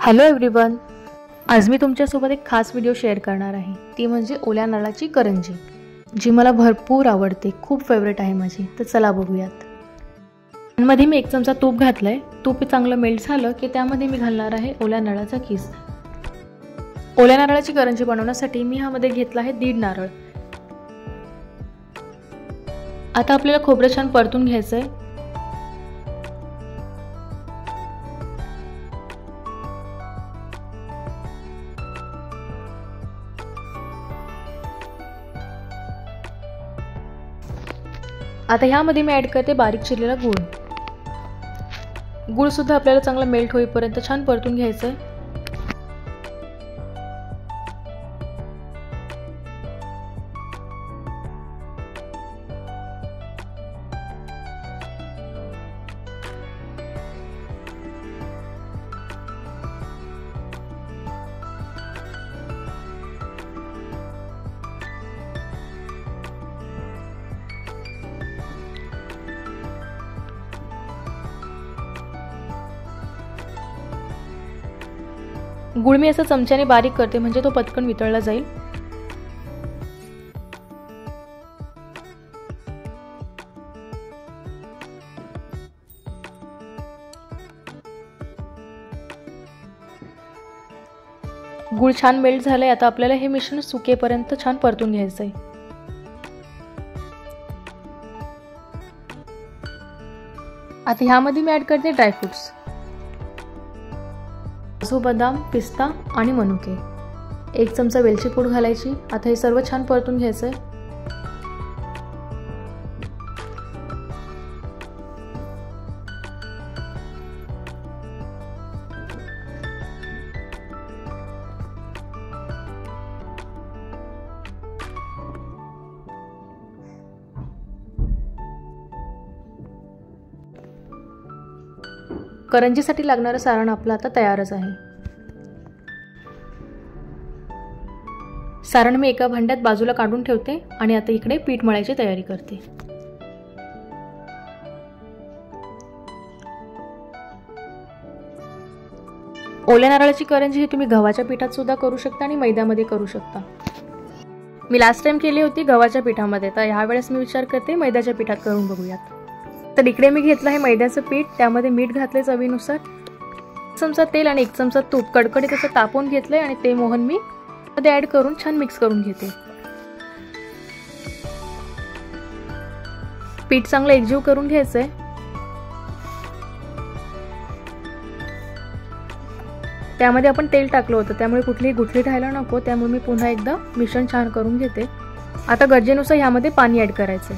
Hello everyone, आज मी तुमच्यासोबत एक खास व्हिडिओ शेअर करणार आहे. ती म्हणजे ओल्या नारळाची करंजी, जी मला भरपूर आवडते, खूप फेवरेट आहे माझी. तर चला बघूयात. मध्ये मी 1 चमचा तूप घातलंय. तूप चांगलं मेल्ट झालं की त्यामध्ये मी घालणार आहे ओल्या नारळाचा किस. ओल्या नारळाची करंजी बनवण्यासाठी मी ह्यामध्ये घेतला आहे 1.5 नारळ. आता आपल्याला खोबरं छान परतून घ्यायचंय. आता ह्यामध्ये मी ॲड करते बारीक चिरलेला गूळ. गूळ सुद्धा आपल्याला चांगला मेल्ट होईपर्यंत छान परतून घ्यायचं आहे. गूळ मी असं चमच्याने बारीक करते म्हणजे तो पटकन वितळला जाईल. गूळ छान मेल्ट झालंय. आता आपल्याला हे मिश्रण सुकेपर्यंत छान परतून घ्यायचंय. आता ह्यामध्ये मी ऍड करते ड्रायफ्रुट्स. काजू, बदाम, पिस्ता आणि मनुके. 1 चमचा वेलची पूड घालायची. आता हे सर्व छान परतून घ्यायचंय. करंजीसाठी लागणारं सारण आपलं आता तयारच आहे. सारण मी एका भांड्यात बाजूला काढून ठेवते आणि आता इकडे पीठ मळायची तयारी करते. ओल्या नारळाची करंजी ही तुम्ही गव्हाच्या पिठात सुद्धा करू शकता आणि मैद्यामध्ये करू शकता. मी लास्ट टाइम केली होती गव्हाच्या पिठामध्ये, तर ह्यावेळेस मी विचार करते मैद्याच्या पिठात करून बघूयात. तर इकडे मी घेतलं आहे मैद्याचं पीठ. त्यामध्ये मीठ घातले चवीनुसार. 1 चमचा तेल आणि 1 चमचा तूप कडकडीत असं तापवून घेतलंय आणि ते मोहन मी मध्ये ऍड करून छान मिक्स करून घेते. पीठ चांगलं एकजीव करून घ्यायचंय. त्यामध्ये आपण तेल टाकलं होतं, त्यामुळे कुठलीही गुठली राहायला नको. त्यामुळे मी पुन्हा एकदा मिश्रण छान करून घेते. आता गरजेनुसार ह्यामध्ये पाणी ऍड करायचंय.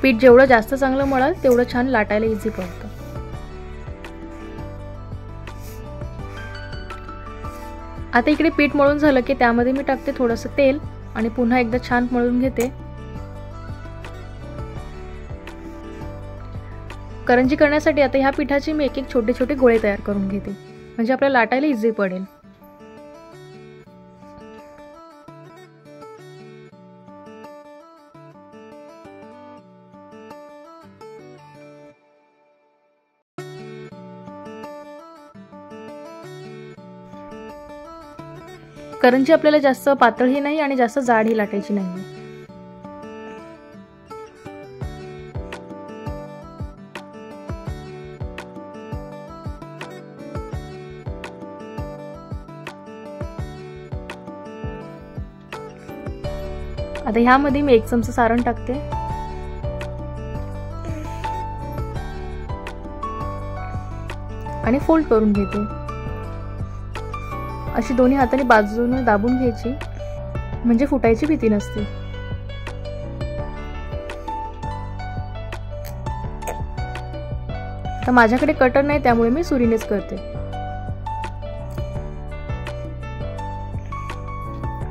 पीठ जेवढं जास्त चांगलं मळाल तेवढं छान लाटायला इझी पडतं. आता इकडे पीठ मळून झालं की त्यामध्ये मी टाकते थोडंसं तेल आणि पुन्हा एकदा छान मळून घेते. करंजी करण्यासाठी आता ह्या पिठाचे मी एक छोटे छोटे गोळे तयार करून घेते, म्हणजे आपल्याला लाटायला इझी पडेल. करंजी आपल्याला जास्त पातळही नाही आणि जास्त जाडही लाटायची नाही. आता ह्यामध्ये मी 1 चमचा सारण टाकते आणि फोल्ड करून घेते. अशी दोन्ही हाताने बाजूने दाबून घ्यायची, म्हणजे फुटायची भीती नसते. तर माझ्याकडे कटर नाही, त्यामुळे मी सुरीनेच करते.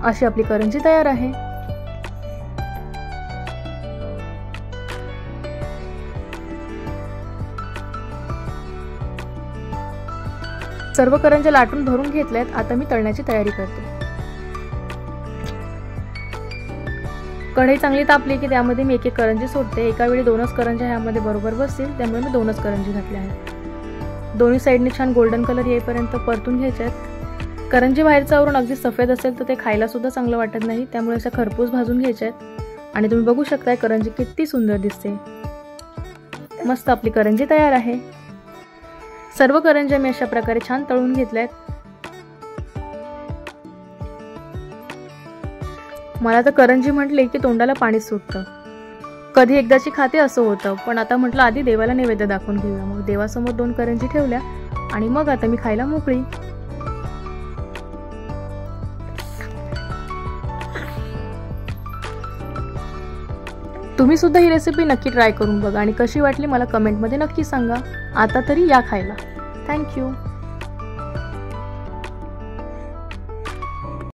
अशी आपली करंजी तयार आहे. सर्व करंज्या लाटून भरून घेतल्यात. आता मी तळण्याची तयारी करते. कढई चांगली तापली की त्यामध्ये मी एक करंजी सोडते. एका वेळी 2च करंज्या ह्यामध्ये बरोबर बसतील, त्यामुळे मी 2च करंजी घातल्या आहेत. दोन्ही साईडने छान गोल्डन कलर येईपर्यंत परतून घ्यायचे आहेत. करंजी बाहेरचं आवरून अगदी सफेद असेल तर ते खायला सुद्धा चांगलं वाटत नाही, त्यामुळे अशा खरपूस भाजून घ्यायच्या आहेत. आणि तुम्ही बघू शकताय करंजी किती सुंदर दिसते. मस्त आपली करंजी तयार आहे. सर्व करंज्या मी अशा प्रकारे छान तळून घेतल्या आहेत. मला तर करंजी म्हटले की तोंडाला पाणी सुटतं. कधी एकदाची खाते असं होतं, पण आता म्हटलं आधी देवाला नैवेद्य दाखवून घेऊया. मग देवासमोर 2 करंजी ठेवल्या आणि मग आता मी खायला मोकळी. तुम्ही सुद्धा ही रेसिपी नक्की ट्राय करून बघा आणि कशी वाटली मला कमेंटमध्ये नक्की सांगा. आता तरी या खायला. थँक्यू.